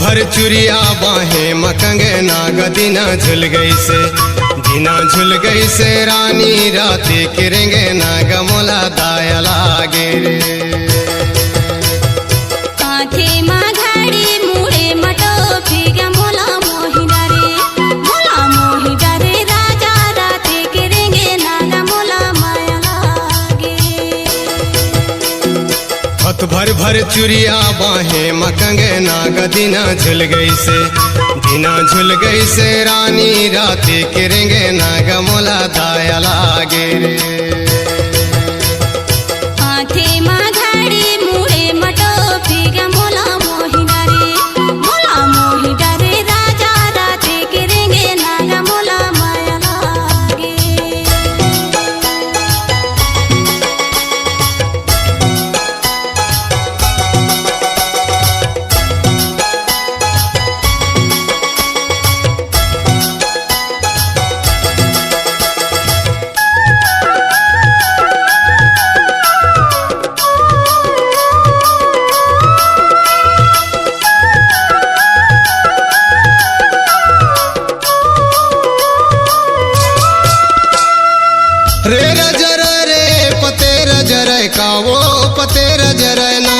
भर चुरिया बाहें मकंगना गदीना झुल गई से दीना झुल गई से रानी राती किरेंगे ना गमोला दाया लागे रे कांथे मा घाड़ी मुड़े मटो फिगा मोला मोहिना रे राजा राती किरेंगे ना गमोला माया लागे। हथ भर भर चुरिया बाहें मकंगना गदीना झुल गई से दीना झुल गई से रानी राती किरेंगे ना गमोला दाया लागे रे कांथे मा घाड़ी मुड़े मटो फिगा मोला मोहिना रे राजा राती किरेंगे ना गमोला माया लागे। रे रजर रे पते रजर कावो पते रजर ना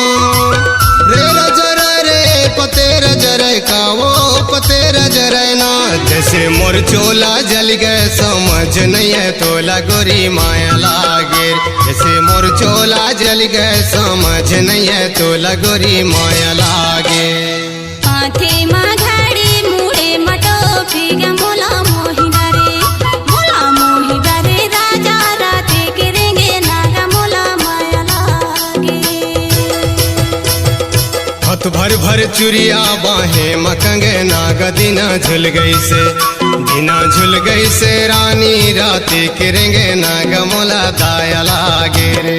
रे रजर रे पते रजर कावो पते रजर ना जैसे मोर चोला जल गए समझ नहीं है तोला गोरी माया लागे जैसे मोर चोला जल गए समझ नहीं है तोला गोरी माया लागे। कांथे मा घाड़ी मुड़े मटो फिगा मोला मोहिना रे राजा राती किरेंगे ना गमोला माया लागे। हथ भर भर चुरिया बाहें मकंगना गदीना झुल गई से दीना झुल गई से रानी राती किरेंगे ना गमोला दाया लागे रे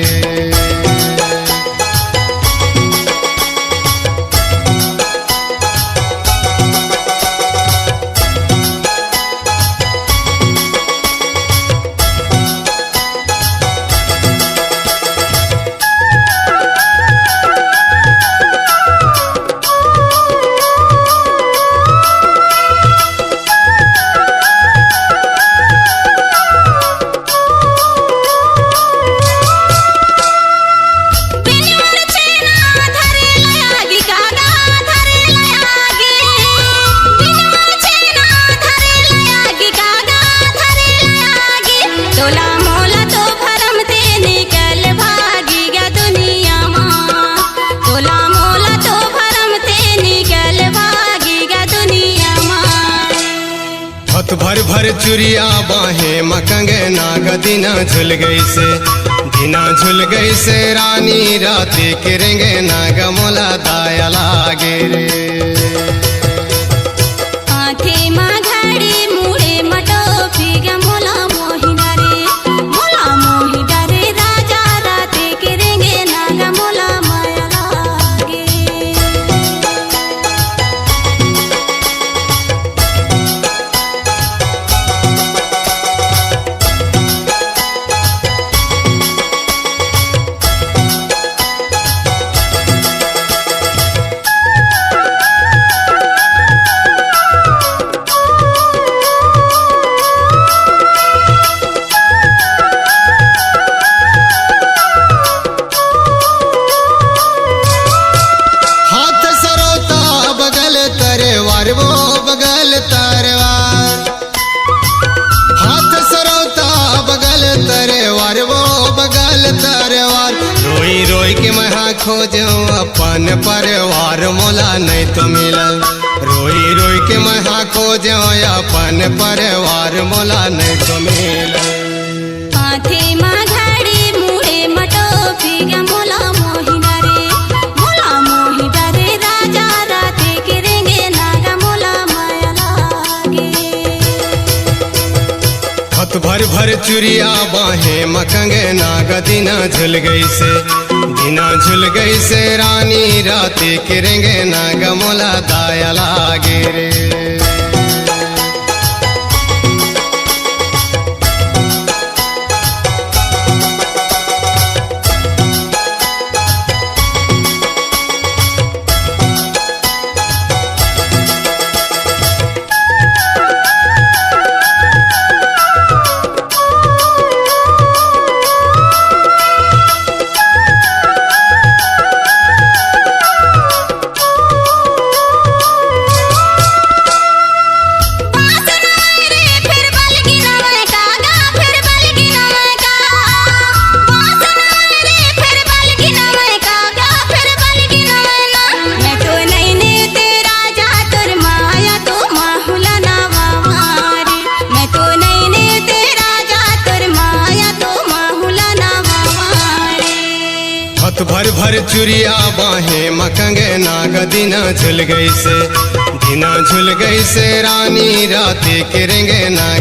हथ भर भर चुरिया बाहें मकंगना गदीना झुल गई से दीना झुल गई से रानी राती किरेंगे ना गमोला दाया लागे रे कांथे मा घाड़ी मुड़े मटो फिगा मोला मोहिना रे राजा राती किरेंगे ना गमोला माया लागे। वो बगल तरवार हाथ सरौता बगल तरवार वो बगल तरवार रोई रोई के मैं खोजो अपन परिवार मोला नहीं तो मिलल रोई रोई के मैं खोजो अपन परिवार मोला नहीं तो मिलल। कांथे मा घाड़ी मुड़े मटो फिगा मोला मोहिना रे राजा राती किरेंगे ना गमोला माया लागे। हथ भर भर चुरिया बाहें मकंगना गदीना झुल गई से दीना झुल गई से रानी राती किरेंगे ना गमोला दाया लागे रे हाथ भर भर चुरिया बाहे मकंगे नाग दिना झुल गई से रानी रात के रेंगे नाग